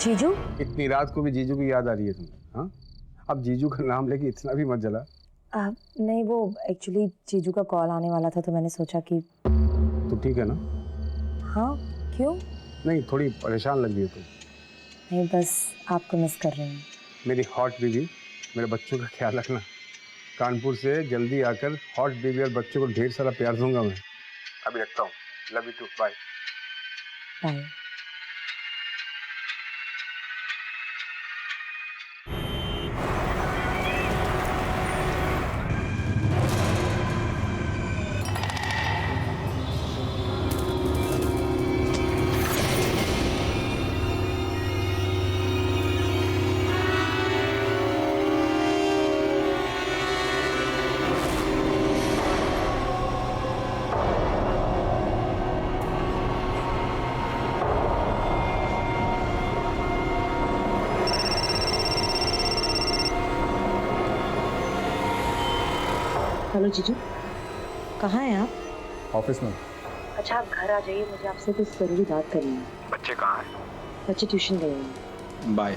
जीजू? इतनी रात को भी जीजू की याद आ रही है तुम्हें? हाँ, अब जीजू का नाम लेके इतना भी मत जला। नहीं, वो एक्चुअली जीजू का कॉल आने वाला था तो मैंने सोचा कि। तुम ठीक है ना? हाँ, क्यों? नहीं, थोड़ी परेशान लग रही है तुम। नहीं, बस आपको मिस कर रही हूँ। मेरी हॉट बेबी, मेरे बच्चों का ख्याल रखना। कानपुर से जल्दी आकर हॉट बेबी और बच्चों को ढेर सारा प्यार दूंगा मैं। अभी रखता हूँ। Love you too, bye. Bye. Hello जीजू, कहाँ हैं आप? ऑफिस में। अच्छा, आप घर आ जाइए, मुझे आपसे कुछ जरूरी बात करनी है। बच्चे कहाँ हैं? बच्चे ट्यूशन गए हैं। बाय।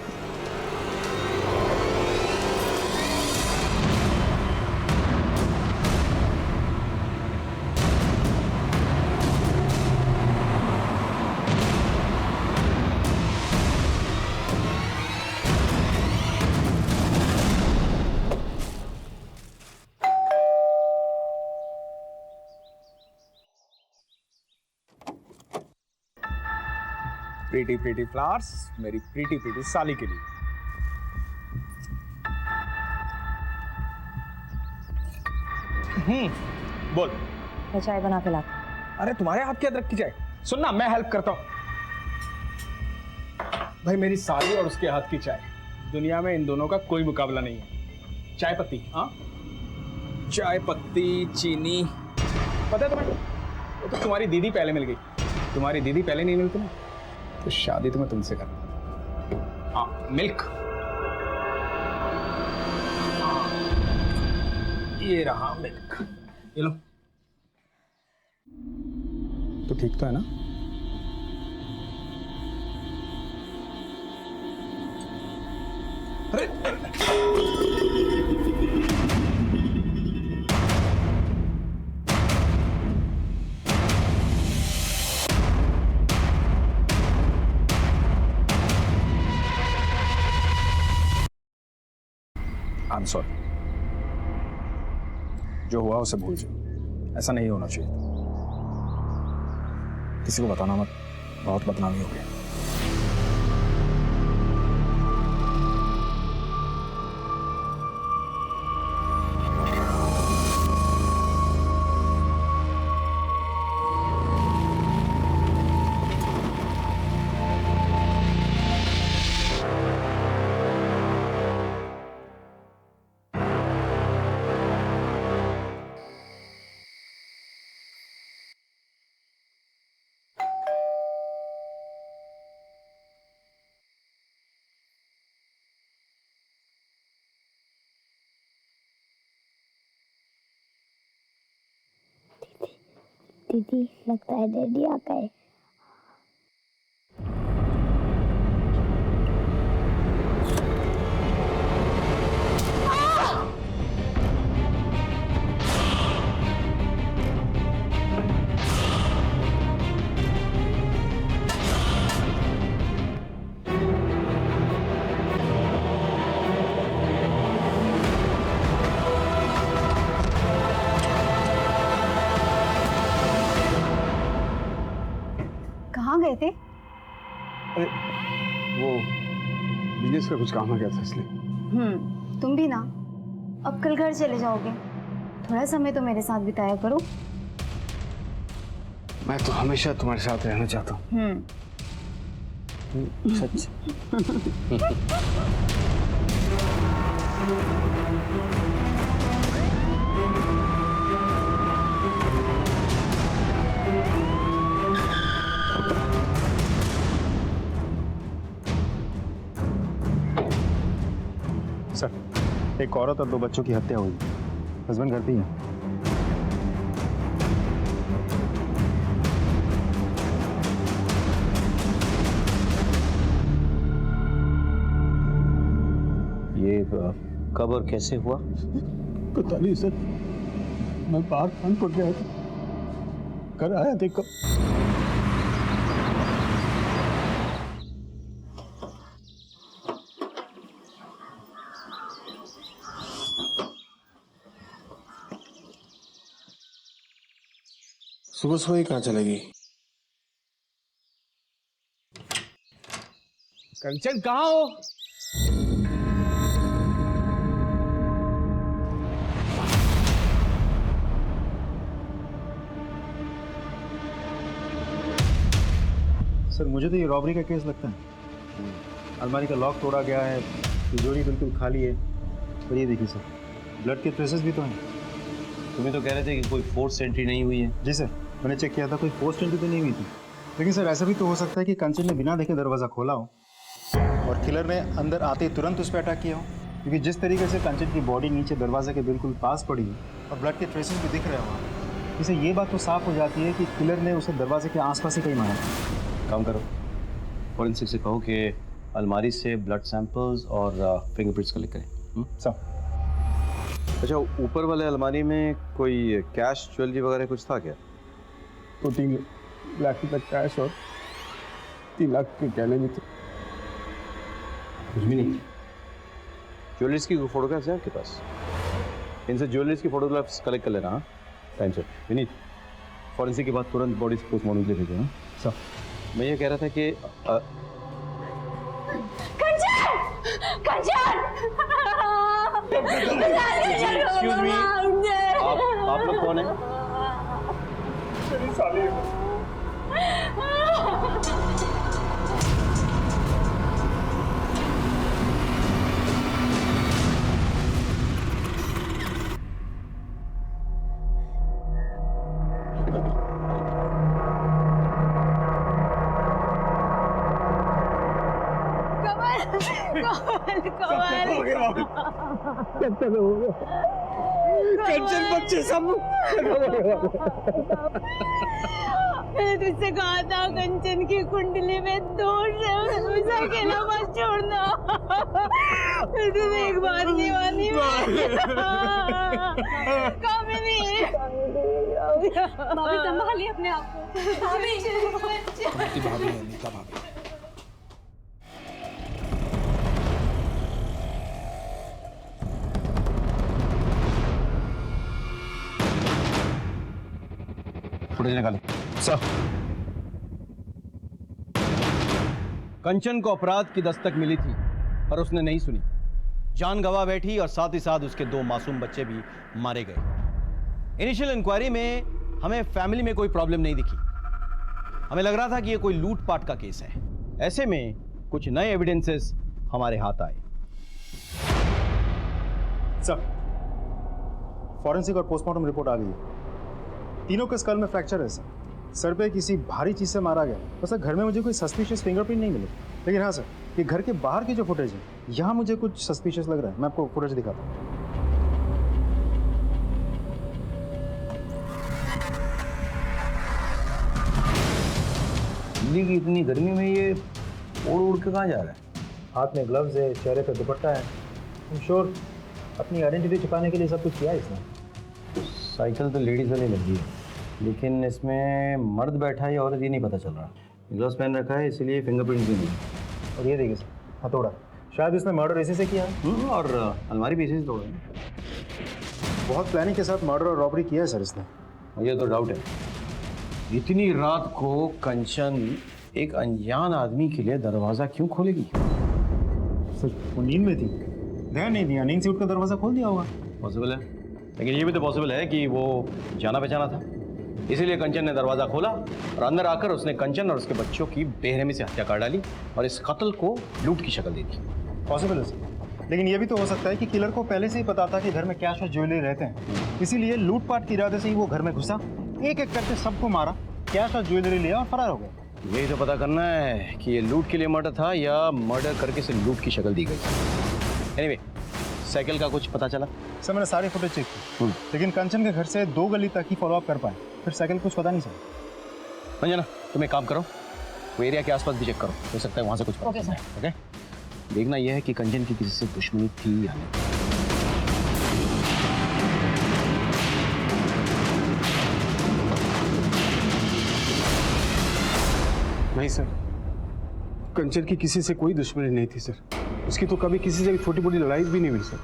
प्रीटी प्रीटी फ्लावर्स मेरी प्रीटी प्रीटी साली के लिए। बोल। मैं चाय बना के लाती हूँ। अरे तुम्हारे हाथ की अदरक की चाय? सुनना, मैं हेल्प करता हूँ। भाई मेरी साली और उसके हाथ की चाय, दुनिया में इन दोनों का कोई मुकाबला नहीं है। चाय पत्ती, हाँ, चाय पत्ती, चीनी, पता है तुम्हें? वो तो तुम्हारी दीदी पहले मिल गई। तुम्हारी दीदी पहले नहीं मिलती ना, तो शादी तो मैं तुमसे कर। हाँ, मिल्क, हाँ, ये रहा मिल्क, ये लो। तो ठीक तो है ना? अरे आई एम सॉरी। जो हुआ उसे भूल जाओ, ऐसा नहीं होना चाहिए। किसी को बताना मत, बहुत बदनामी हो गई। दीदी, लगता है डैडी आ गए। कहाँ गए थे? अरे वो बिजनेस का कुछ काम आ गया था इसलिए। तुम भी ना। अब कल घर चले जाओगे, थोड़ा समय तो मेरे साथ बिताया करो। मैं तो हमेशा तुम्हारे साथ रहना चाहता हूँ। सच। सर, एक औरत और 2 बच्चों की हत्या हुई। हस्बैंड घर पे ही है। कब और कैसे हुआ? पता नहीं सर, मैं बाहर कानपुर गया था, घर आया देखो। सुबह सुबह ही कहाँ चलेगी? कंचन कहाँ हो? सर मुझे तो ये रॉबरी का केस लगता है। अलमारी का लॉक तोड़ा गया है, तिजोरी बिल्कुल खाली है। और ये देखिए सर, ब्लड के ट्रेसेस भी तो हैं। तुम्हें तो कह रहे थे कि कोई फोर्स एंट्री नहीं हुई है। जी सर, मैंने चेक किया था, कोई फोर्स एंट्री तो नहीं हुई थी। लेकिन सर ऐसा भी तो हो सकता है कि कंचन ने बिना देखे दरवाज़ा खोला हो और किलर ने अंदर आते ही तुरंत उस पर अटैक किया हो। क्योंकि जिस तरीके से कंचन की बॉडी नीचे दरवाजे के बिल्कुल पास पड़ी है और ब्लड के ट्रेसेस भी दिख रहे हो, इससे ये बात तो साफ हो जाती है कि किलर ने उसे दरवाजे के आसपास ही कहीं मारा। काम करो, फॉरेंसिक से कहो कि अलमारी से ब्लड सैंपल्स और फिंगरप्रिंट्स कलेक्ट करें। सब अच्छा, ऊपर वाले अलमारी में कोई कैश ज्वेलरी वगैरह कुछ था क्या? 2-3 लाख रुपए कैश और 3 लाख के गहने भी थे। कुछ भी नहीं। ज्वेलरीज की फोटोग्राफ्स हैं आपके पास? इनसे ज्वेलरीज की फोटोग्राफ्स कलेक्ट कर लेना। हाँ, टाइम से। विनीत, फॉरेंसिक के बाद तुरंत बॉडी पोस्टमार्टम के लिए भेजो। हाँ सब। मैं ये कह रहा था कि एक्सक्यूज मी, आप लोग कौन हैं? कंचन बच्चे सब मैंने तुझसे कहा था कंचन की कुंडली में दोष है, उसे अकेला मत छोड़ना। मैं तुझे एक बात नहीं मानी। कामिनी, भाभी संभालिए अपने आप को। भाभी भाभी है, नीता भाभी। फुटेज निकालो। सर, कंचन को अपराध की दस्तक मिली थी पर उसने नहीं सुनी, जान गंवा बैठी और साथ ही साथ उसके 2 मासूम बच्चे भी मारे गए। इनिशियल इंक्वायरी में हमें फैमिली में कोई प्रॉब्लम नहीं दिखी। हमें लग रहा था कि यह कोई लूटपाट का केस है। ऐसे में कुछ नए एविडेंसेस हमारे हाथ आए। सब फॉरेंसिक और पोस्टमार्टम रिपोर्ट आ गई है। तीनों के स्कल में फ्रैक्चर है सर पे किसी भारी चीज से मारा गया। तो सर घर में मुझे कोई सस्पिशियस फिंगरप्रिंट नहीं मिले, लेकिन हाँ सर, ये घर के बाहर की जो फुटेज है यहाँ मुझे कुछ सस्पिशियस लग रहा है। मैं आपको फुटेज दिखाता हूँ। दिल्ली की इतनी गर्मी में ये उड़ उड़ के कहाँ जा रहा है? हाथ में ग्लव्स है, चेहरे पे दुपट्टा है। I'm sure अपनी आइडेंटिटी छुपाने के लिए सब कुछ किया है इसने। साइकिल तो लेडीज वाली लग रही है, लेकिन इसमें मर्द बैठा है या औरत ये नहीं पता चल रहा। ग्लव्स पहन रखा है इसलिए फिंगरप्रिंट भी नहीं है। और ये देखिए सर, हथौड़ा, शायद इसने मर्डर इसी से किया है। और अलमारी भी इसी से तोड़ा है। बहुत प्लानिंग के साथ मर्डर और रॉबरी किया है सर इसने। मुझे तो डाउट है, इतनी रात को कंचन एक अनजान आदमी के लिए दरवाजा क्यों खोलेगी? सर वो नींद में थी, ध्यान नहीं दिया, नींद से उठकर दरवाजा खोल दिया होगा। पॉसिबल है, लेकिन ये भी तो पॉसिबल है कि वो जाना पहचाना था, इसीलिए कंचन ने दरवाज़ा खोला और अंदर आकर उसने कंचन और उसके बच्चों की बेरहमी से हत्या कर डाली और इस कत्ल को लूट की शक्ल दे दी। पॉसिबल है सर, लेकिन ये भी तो हो सकता है कि किलर को पहले से ही पता था कि घर में कैश और ज्वेलरी रहते हैं, इसीलिए लूटपाट के इरादे से ही वो घर में घुसा, एक एक करके सबको मारा, कैश और ज्वेलरी लिया और फरार हो गया। यही तो पता करना है कि ये लूट के लिए मर्डर था या मर्डर करके से लूट की शक्ल दी गई। एनीवे, साइकिल का कुछ पता चला? सर मैंने सारे फुटेज चेक की, लेकिन कंचन के घर से 2 गली तक ही फॉलोअप कर पाए, फिर साइकिल कुछ पता नहीं सर। अंजना, तुम एक काम करो, वो एरिया के आसपास भी चेक करो, हो सकता है वहाँ से कुछ पता ओके चले। सर। ओके, देखना यह है कि कंचन की किसी से दुश्मनी थी या नहीं। नहीं सर, कंचन की किसी से कोई दुश्मनी नहीं थी सर। उसकी तो कभी किसी से छोटी मोटी लड़ाई भी नहीं हुई सर।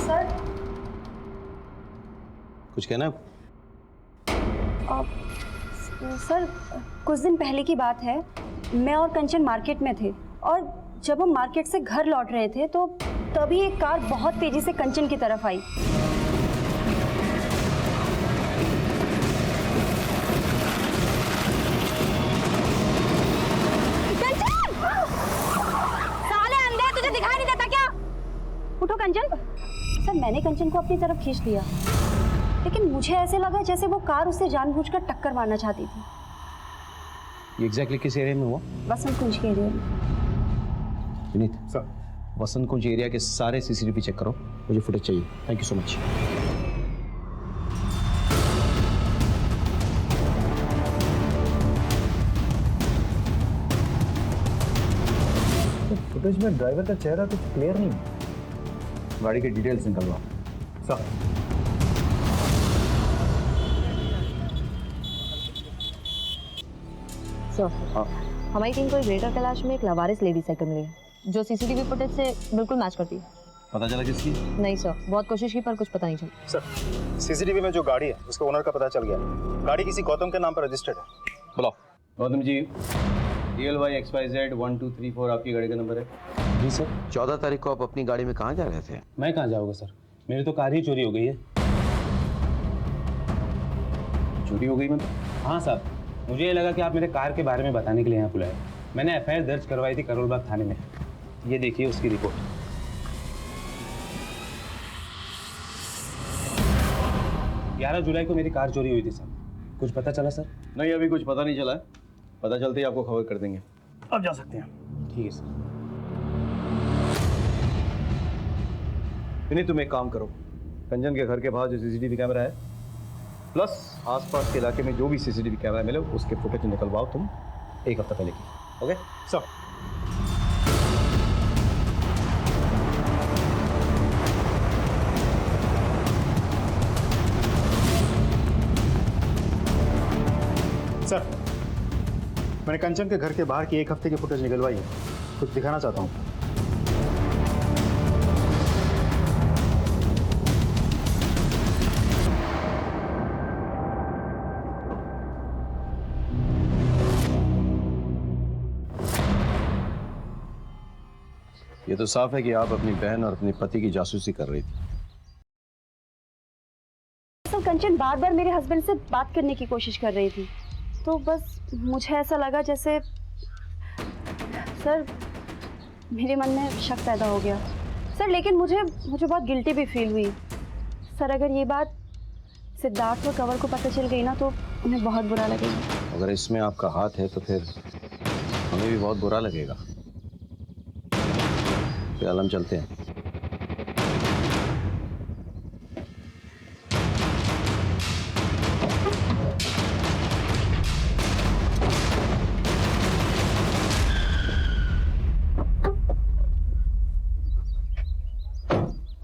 सर कुछ कहना है? सर कुछ दिन पहले की बात है, मैं और कंचन मार्केट में थे और जब हम मार्केट से घर लौट रहे थे तो तभी एक कार बहुत तेजी से कंचन की तरफ आई। साले अंधे, तुझे दिखाई नहीं देता क्या? उठो कंचन। सर मैंने कंचन को अपनी तरफ खींच लिया, लेकिन मुझे ऐसे लगा जैसे वो कार उसे जानबूझकर टक्कर मारना चाहती थी। ये एग्जैक्टली किस एरिया में हुआ? वसंत कुंज के एरिया में। विनीत सर, वसंत कुंज एरिया के सारे सीसीटीवी चेक करो, मुझे फुटेज चाहिए। Thank you so much. Footage में ड्राइवर का चेहरा कुछ क्लियर नहीं है। गाड़ी के डिटेल्स निकलवा। सर सर हमारी टीम को एक ग्रेटर कैलाश में एक लवारिस लेडी साइकिल मिली है जो सीसीटीवी फुटेज से बिल्कुल मैच करती है। पता चला किसकी? नहीं सर, बहुत कोशिश की पर कुछ पता नहीं चला। सर सीसीटीवी में जो गाड़ी है उसके ओनर का पता चल गया। गाड़ी किसी गौतम के नाम पर रजिस्टर्ड है। बुलाओ। गौतम जी, DLY XYZ 1234 आपकी गाड़ी का नंबर है? जी सर। 14 तारीख को आप अपनी गाड़ी में कहाँ जा रहे थे? मैं कहाँ जाऊँगा सर, मेरी तो कार ही चोरी हो गई है। चोरी हो गई मतलब? हाँ साहब, मुझे ये लगा कि आप मेरे कार के बारे में बताने के लिए यहाँ बुलाए। मैंने FIR दर्ज करवाई थी करोलबाग थाने में। ये देखिए उसकी रिपोर्ट। 11 जुलाई को मेरी कार चोरी हुई थी सर। कुछ पता चला सर? नहीं, अभी कुछ पता नहीं चला है। पता चलते ही आपको खबर कर देंगे। अब जा सकते हैं। ठीक है सर। नहीं, तुम एक काम करो, कंचन के घर के बाहर जो सीसीटीवी कैमरा है प्लस आसपास के इलाके में जो भी सीसीटीवी कैमरा मिले उसके फुटेज निकलवाओ तुम 1 हफ्ता पहले की। ओके सर सर मैंने कंचन के घर के बाहर की 1 हफ्ते की फुटेज निकलवाई है, कुछ दिखाना चाहता हूँ। ये तो साफ है कि आप अपनी बहन और अपने पति की जासूसी कर रही थी। सर कंचन बार बार मेरे हस्बैंड से बात करने की कोशिश कर रही थी, तो बस मुझे ऐसा लगा जैसे सर मेरे मन में शक पैदा हो गया सर। लेकिन मुझे बहुत गिल्टी भी फील हुई सर। अगर ये बात सिद्धार्थ और कंवर को पता चल गई ना तो उन्हें बहुत बुरा लगेगा। अगर इसमें आपका हाथ है तो फिर हमें भी बहुत बुरा लगेगा। फिलहाल हम चलते हैं।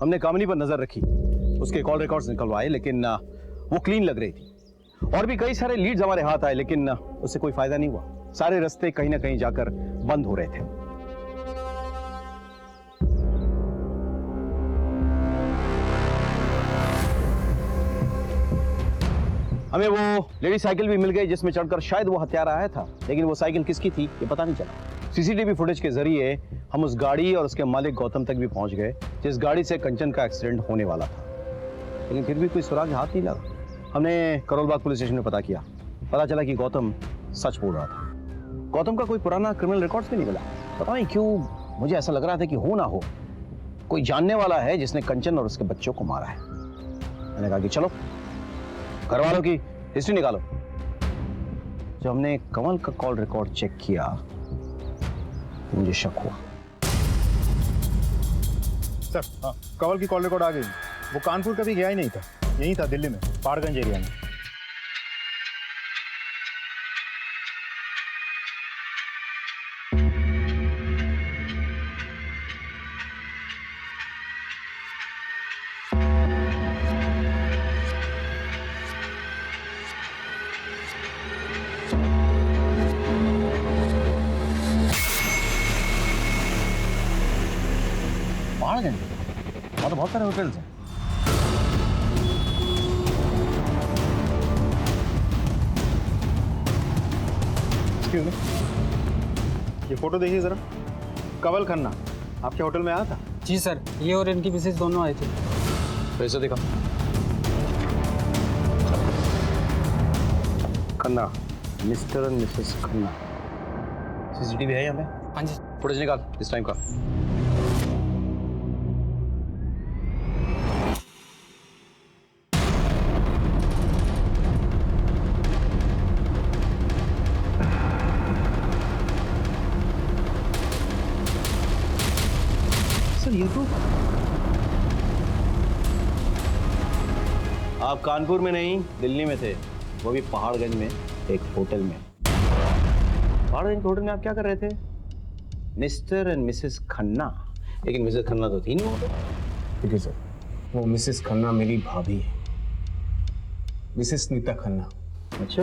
हमने कामिनी पर नजर रखी, उसके कॉल रिकॉर्ड्स निकलवाए, लेकिन वो क्लीन लग रही थी। और भी कई सारे लीड्स हमारे हाथ आए, लेकिन उससे कोई फायदा नहीं हुआ। सारे रास्ते कहीं ना कहीं जाकर बंद हो रहे थे। हमें वो लेडी साइकिल भी मिल गई जिसमें चढ़कर शायद वो हत्यारा आया था, लेकिन वो साइकिल किसकी थी ये पता नहीं चला। सीसीटीवी फुटेज के जरिए हम उस गाड़ी और उसके मालिक गौतम तक भी पहुंच गए जिस गाड़ी से कंचन का एक्सीडेंट होने वाला था, लेकिन फिर भी कोई सुराग हाथ नहीं लगा। हमने करोलबाग पुलिस स्टेशन में पता किया, पता चला कि गौतम सच बोल रहा था। गौतम का कोई पुराना क्रिमिनल रिकॉर्ड्स भी नहीं मिला। पता नहीं क्यों मुझे ऐसा लग रहा था कि हो ना हो कोई जानने वाला है जिसने कंचन और उसके बच्चों को मारा है। मैंने कहा कि चलो घर वालों की हिस्ट्री निकालो। जब हमने कमल का कॉल रिकॉर्ड चेक किया तो मुझे शक हुआ। सर हाँ, कंवल की कॉल रिकॉर्ड आ गई। वो कानपुर कभी गया ही नहीं था, यहीं था दिल्ली में, पहाड़गंज एरिया में। पहाड़गंज वहाँ तो बहुत सारे होटल्स हैं। Excuse me, ये फोटो देखिए जरा। कंवल खन्ना आपके होटल में आया था? जी सर, ये और इनकी मिसेज दोनों आए थे। पैसा दिखा। Khanna, mister and Mrs Khanna. CCTV है यहाँ पे? हाँ जी। फुटेज निकाल इस टाइम का। सर ये तो आप कानपुर में नहीं दिल्ली में थे, वो भी पहाड़गंज में एक होटल में। पहाड़गंज के होटल में आप क्या कर रहे थे? Mister and Mrs Khanna. लेकिन मिसेस खन्ना तो थी नहीं वहाँ पे। ठीक है सर, वो मिसेस खन्ना मेरी भाभी है, मिसेस नीता खन्ना। अच्छा,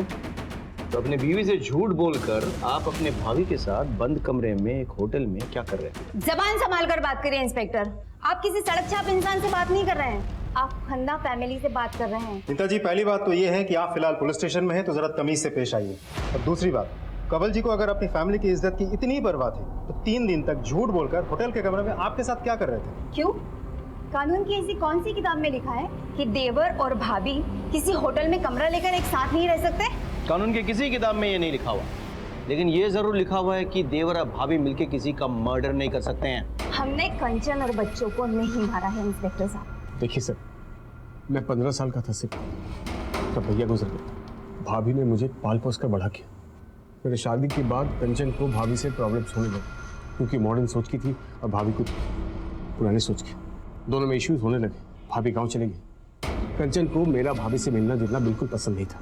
तो अपने बीवी से झूठ बोलकर आप अपने भाभी के साथ बंद कमरे में एक होटल में क्या कर रहे थे? जबान संभाल कर बात करिए इंस्पेक्टर। आप किसी सड़क छाप इंसान से बात नहीं कर रहे हैं, आप खन्ना फैमिली से बात कर रहे हैं। नीता जी, पहली बात तो ये है कि आप फिलहाल पुलिस स्टेशन में हैं, तो जरा तमीज से पेश आइए। और दूसरी बात, कंवल जी को अगर अपनी फैमिली की इज्जत की इतनी परवाह थी तो 3 दिन तक झूठ बोलकर होटल के कमरे में आपके साथ क्या कर रहे थे? क्यों? कानून की ऐसी कौन सी किताब में लिखा है कि देवर और भाभी किसी होटल में कमरा लेकर एक साथ नहीं रह सकते? कानून की किसी किताब में ये नहीं लिखा हुआ, लेकिन ये जरूर लिखा हुआ है कि देवर और भाभी मिलके किसी का मर्डर नहीं कर सकते हैं। हमने कंचन और बच्चों को नहीं मारा है इंस्पेक्टर साहब। देखिए सर, मैं 15 साल का था सिर्फ, तब भैया गुजर गए। भाभी ने मुझे पाल पोस कर बड़ा किया। मेरे शादी के बाद कंचन को भाभी से प्रॉब्लम्स होने लगे, क्योंकि मॉडर्न सोच की थी और भाभी को पुरानी सोच की। दोनों में इश्यूज होने लगे। भाभी गांव चले गई। कंचन को मेरा भाभी से मिलना जुलना बिल्कुल पसंद नहीं था,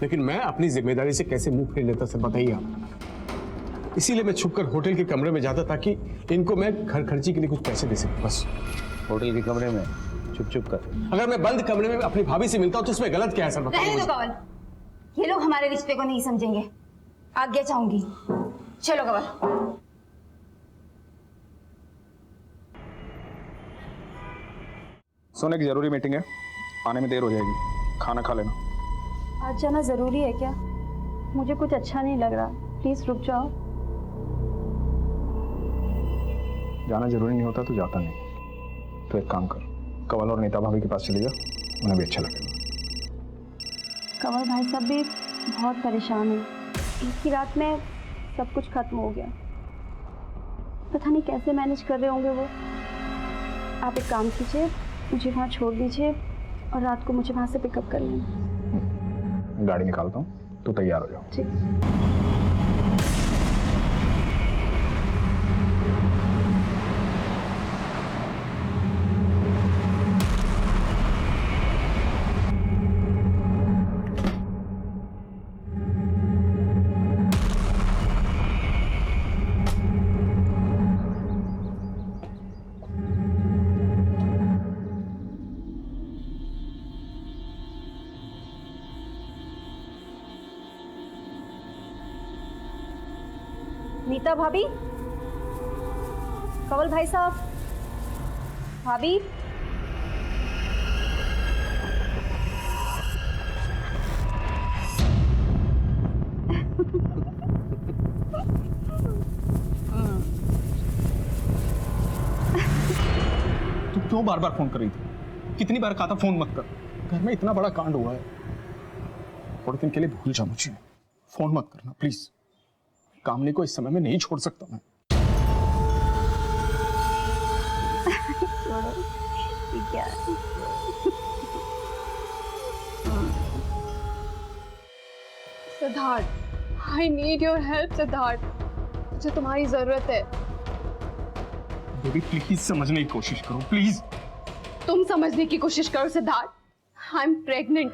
लेकिन मैं अपनी जिम्मेदारी से कैसे मुंह फेर लेता सर बताइए आप। इसीलिए मैं छुपकर होटल के कमरे में जाता ताकि इनको मैं घर खर्ची के लिए कुछ पैसे दे सकूं, बस। होटल के कमरे में छुप कर? अगर मैं बंद कमरे में अपनी भाभी से मिलता हूं तो इसमें गलत क्या है सर बताइए रहने मुझे। दो कंवल, ये लोग हमारे रिश्ते को नहीं समझेंगे। आज्ञा चाहूंगी, चलो कंवल। सोने की जरूरी मीटिंग है, आने में देर हो जाएगी, खाना खा लेना। आज जाना जरूरी है क्या? मुझे कुछ अच्छा नहीं लग रहा, प्लीज रुक जाओ। जाना जरूरी नहीं होता तो जाता नहीं। तो एक काम कर, कंवल और नीता भाभी के पास चली जा, उन्हें भी अच्छा लगेगा। कंवल भाई साहब भी बहुत परेशान है। एक ही रात में सब कुछ खत्म हो गया। पता नहीं कैसे मैनेज कर रहे होंगे वो। आप एक काम कीजिए, मुझे वहाँ छोड़ दीजिए और रात को मुझे वहाँ से पिकअप कर लेना। गाड़ी निकालता हूँ, तो तैयार हो जाओ। ठीक। नीता भाभी, कंवल भाई साहब, भाभी। तू क्यों बार बार फोन कर रही थी? कितनी बार कहा था फोन मत कर। घर में इतना बड़ा कांड हुआ है, थोड़े दिन के लिए भूल जा मुझे। फोन मत करना प्लीज। कामनी को इस समय में नहीं छोड़ सकता मैं। ठीक है। Siddharth, I need your help, Siddharth. मुझे तुम्हारी जरूरत है। बेबी प्लीज समझने की कोशिश करो प्लीज। तुम समझने की कोशिश करो सिद्धार्थ। I am pregnant.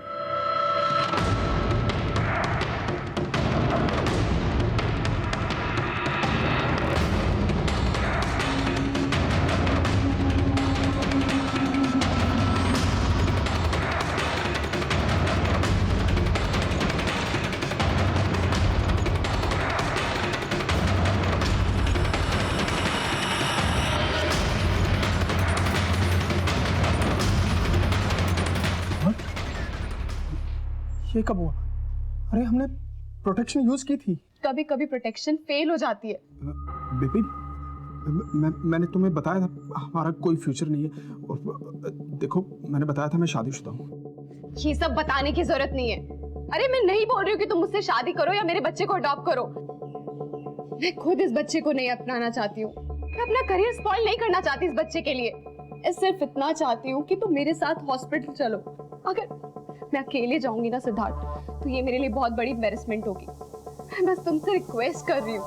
ये कब हुआ? अरे हमने प्रोटेक्शन यूज की थी। कभी कभी प्रोटेक्शन फेल हो जाती है। बेबी मैंने तुम्हें बताया था हमारा कोई फ्यूचर नहीं है। और देखो मैंने बताया था मैं शादीशुदा हूँ। ये सब बताने की जरूरत नहीं है। अरे मैं नहीं बोल रही हूँ कि तुम मुझसे शादी करो या मेरे बच्चे को अडॉप्ट करो। मैं खुद इस बच्चे को नहीं अपनाना चाहती हूँ। मैं अपना करियर स्पॉइल नहीं करना चाहती इस बच्चे के लिए। मैं सिर्फ इतना चाहती हूँ कि तुम मेरे साथ हॉस्पिटल चलो। अगर मैं अकेले जाऊंगी ना सिद्धार्थ, तो ये मेरे लिए बहुत बड़ी एम्बैरेसमेंट होगी। मैं बस तुमसे रिक्वेस्ट कर रही हूँ,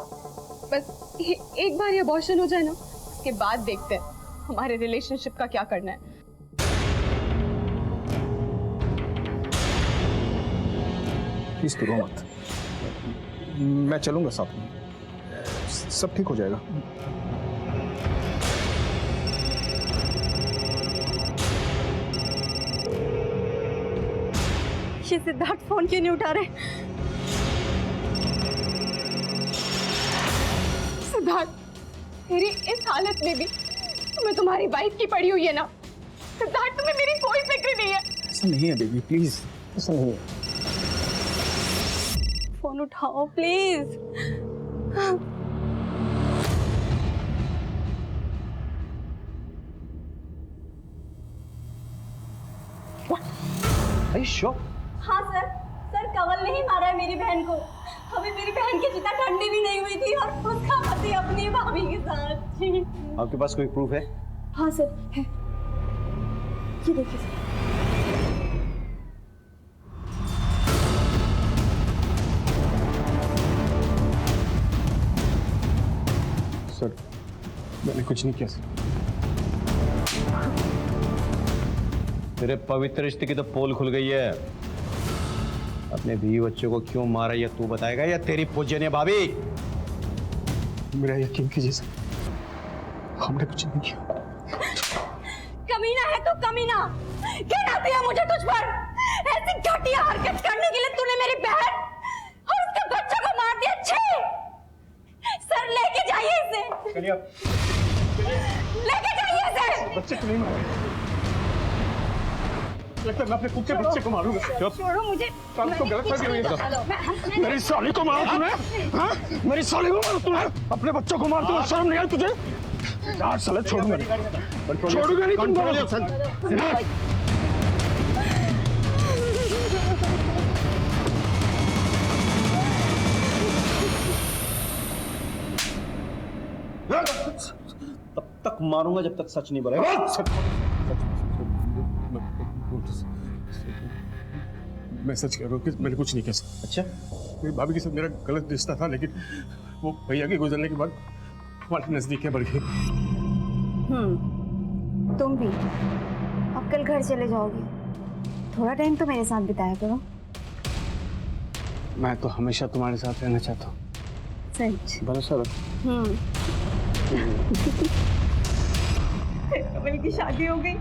बस एक बार ये अबॉर्शन हो जाए ना, उसके बाद देखते हैं हमारे रिलेशनशिप का क्या करना है। प्लीज तो रो मत, मैं चलूंगा साथ में, सब ठीक हो जाएगा। ये सिद्धार्थ फोन क्यों नहीं उठा रहे? सिद्धार्थ, मेरी इस हालत में भी तुम्हें तुम्हारी वाइफ की पड़ी हुई है ना? सिद्धार्थ, तुम्हें मेरी कोई फिक्र नहीं है? ऐसा नहीं है बेबी, प्लीज ऐसा नहीं है। फोन उठाओ प्लीज। हाँ सर, कंवल ने ही मारा है मेरी बहन को। अभी मेरी बहन की चिता ठंडी भी नहीं हुई थी और उसका पति अपनी भाभी के साथ। जी आपके पास कोई प्रूफ है? हाँ सर है, ये देखिए सर, मैंने कुछ नहीं किया सर। तेरे पवित्र रिश्ते की तो पोल खुल गई है। अपने बीवी बच्चों को क्यों मारा ये तू बताएगा या तेरी पूजनीय भाभी? मेरा यकीन कीजिए सर, हमने कुछ नहीं किया। कमीना है तू, कमीना। गिराती है मुझे तुझ पर। ऐसी घटिया हरकत करने के लिए तूने मेरी बहन और उसके बच्चे को मार दिया। छी! सर लेके जाइए इसे। चलिए आप। लेके जाइए इसे। बच्चे को नहीं मारेंगे। लगता है मैं अपने खुद के बच्चे को मारूंगा। छोड़ो मुझे। आपको गलतफहमी हुई है। मेरी साली को मारा तूने? हाँ? मेरी साली को मारा तूने? अपने बच्चों को मार, तू शर्म नहीं आई तुझे? यार साले छोड़ूंगा नहीं, छोड़ूंगा नहीं तुमको। तब तक मारूंगा जब तक सच नहीं बोलेगा। मैं सच कह रहा हूँ कि मैंने कुछ नहीं किया। अच्छा, मेरी भाभी के साथ मेरा गलत रिश्ता था, लेकिन वो भैया के गुजरने के बाद हमारी नजदीकियां बढ़ गई। तुम भी अब कल घर चले जाओगे, थोड़ा टाइम तो मेरे साथ बिताया करो। मैं तो हमेशा तुम्हारे साथ रहना चाहता हूँ। सच? भरोसा रखो। कमल की शादी हो गई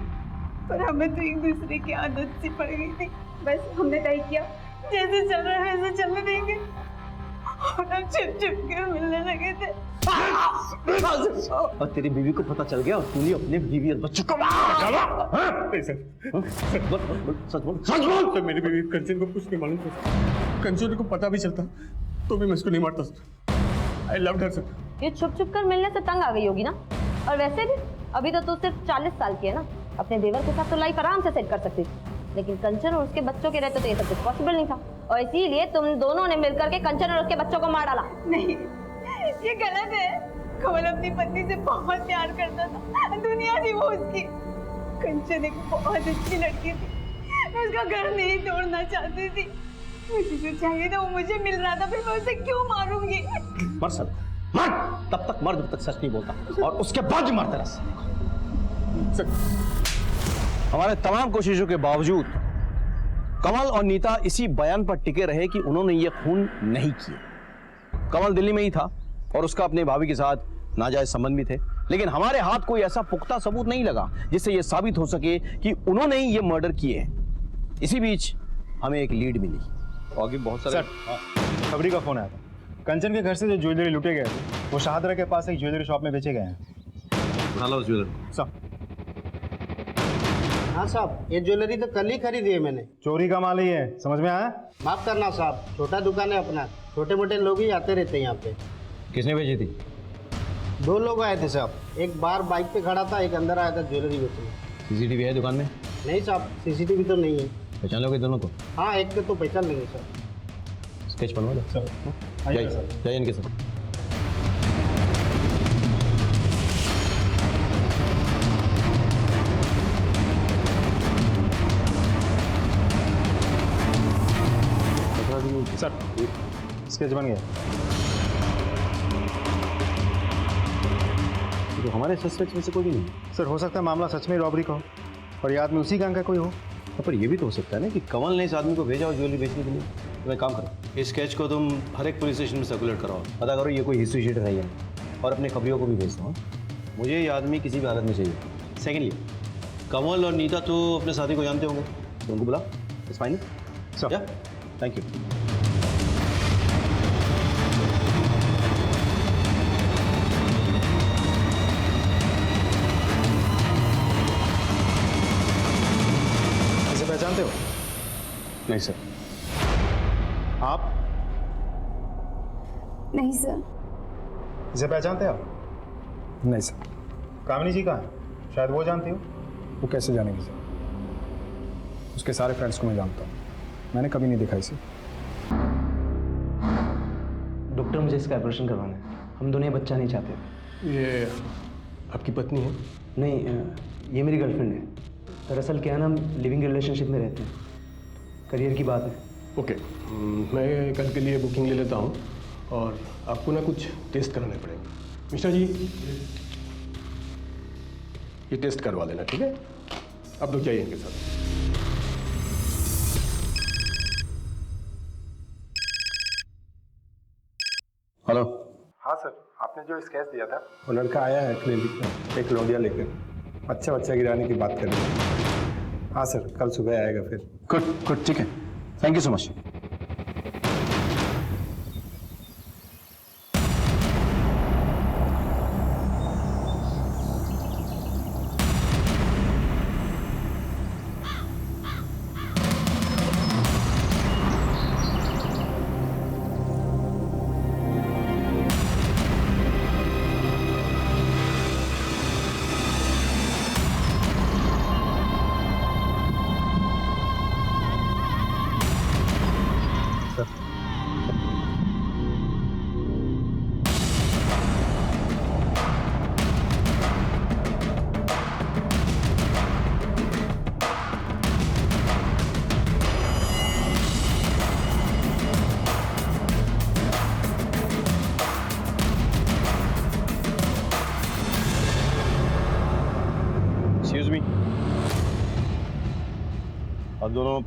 पर हमें तो एक दूसरे की आदत सी पड़ गई थी। बस हमने तय किया जैसे चल रहा है वैसे चलने देंगे और हम छिप छिप के मिलने लगे थे। और तेरी बीवी को पता चल गया और तूने अपने बीवी और बच्चों को सच बोल। मेरी बीवी कंचन को कुछ नहीं मालूम था। कंचन को पता भी चलता तो भी मैं इसको नहीं मारता। I loved her sir. ये छुप छुप कर मिलने से तंग आ गई होगी ना। और वैसे भी अभी तो तू सिर्फ 40 साल की है ना, अपने देवर के साथ तो लाइफ आराम से सेट कर सकती थी। लेकिन कंचन और उसके बच्चों के रहते तो ये सब कुछ पॉसिबल नहीं था, और इसीलिए तुम दोनों ने मिलकर के कंचन और उसके बच्चों को मार डाला। नहीं, ये गलत है। कमल अपनी पत्नी से बहुत प्यार करता था, दुनिया थी वो उसकी। कंचन एक बहुत अच्छी लड़की थी, मैं उसका घर नहीं तोड़ना चाहती थी। मुझे जो चाहिए था वो मुझे मिल रहा था, फिर मैं उसे क्यों मारूंगी? मर सब मर, तब तक मर जब तक सच नहीं बोलता, और उसके बाद भी मरता रह। हमारे तमाम कोशिशों के बावजूद कमल और नीता इसी बयान पर टिके रहे कि उन्होंने ये खून नहीं किया। कमल दिल्ली में ही था और उसका अपने भाभी के साथ नाजायज संबंध भी थे, लेकिन हमारे हाथ कोई ऐसा पुख्ता सबूत नहीं लगा जिससे यह साबित हो सके कि उन्होंने ही ये मर्डर किए हैं। इसी बीच हमें एक लीड मिली। आगे बहुत सारे खबरी का फोन आया था। कंचन के घर से जो ज्वेलरी लुटे गए थे वो शाहदरा के पास एक ज्वेलरी शॉप में बेचे गए हैं। उठा लो उस ज्वेलरी। हाँ साहब, ये ज्वेलरी तो कल ही खरीदी है मैंने। चोरी का माल ही है, समझ में आया? माफ करना साहब, छोटा दुकान है अपना, छोटे मोटे लोग ही आते रहते हैं यहाँ पे। किसने भेजी थी? 2 लोग आए थे साहब, एक बाहर बाइक पे खड़ा था, एक अंदर आया था ज्वेलरी बेचने। सीसीटीवी है दुकान में? नहीं साहब, सीसीटीवी तो नहीं है। पहचान लोगे दोनों को? हाँ, एक को तो पहचान लेंगे सर। स्केच बनवा दो सर। जाइए इनके साथ। सर स्केच बन गया। तो हमारे सस्पेक्ट में से कोई भी नहीं। सर हो सकता है मामला सच में रॉबरी का हो और ये आदमी उसी गैंग का कोई हो। पर ये भी तो हो सकता है ना कि कंवल ने इस आदमी को भेजा हो ज्वेलरी बेचने के लिए। तो मैं काम करो, इस स्केच को तुम हर एक पुलिस स्टेशन में सर्कुलेट कराओ, पता करो ये कोई हिस्ट्री शीट है या नहीं, और अपने खबरियों को भी भेज दो। मुझे ये आदमी किसी भी हालत में चाहिए। सेकेंडली, कंवल और नीता तो अपने साथी को जानते होंगे, तो उनको बुलाओ। It's fine sir. Thank you. पहचानते हो? नहीं सर। आप? नहीं सर। इसे पहचानते हो आप? नहीं सर। कामिनी जी कहाँ है? शायद वो जानती हो। वो कैसे जानेगी सर? उसके सारे फ्रेंड्स को मैं जानता हूँ, मैंने कभी नहीं देखा इसे। डॉक्टर, मुझे इसका ऑपरेशन करवाना है, हम दोनों बच्चा नहीं चाहते। ये आपकी पत्नी है? नहीं, ये मेरी गर्लफ्रेंड है। दरअसल क्या है ना, हम लिविंग रिलेशनशिप में रहते हैं, करियर की बात है। ओके, मैं कल के लिए बुकिंग ले लेता हूँ और आपको ना कुछ टेस्ट कराने पड़ेंगे। मिश्रा जी, ये टेस्ट करवा देना, ठीक है? आप लोग जाइए इनके साथ। हेलो। हाँ सर, आपने जो स्केच दिया था, वो लड़का आया है क्लिनिक में एक लौंडिया लेकर, अच्छा बच्चा गिराने की बात कर रहे हैं। हाँ सर, कल सुबह आएगा फिर। गुड, ठीक है, थैंक यू सो मच। आप दोनों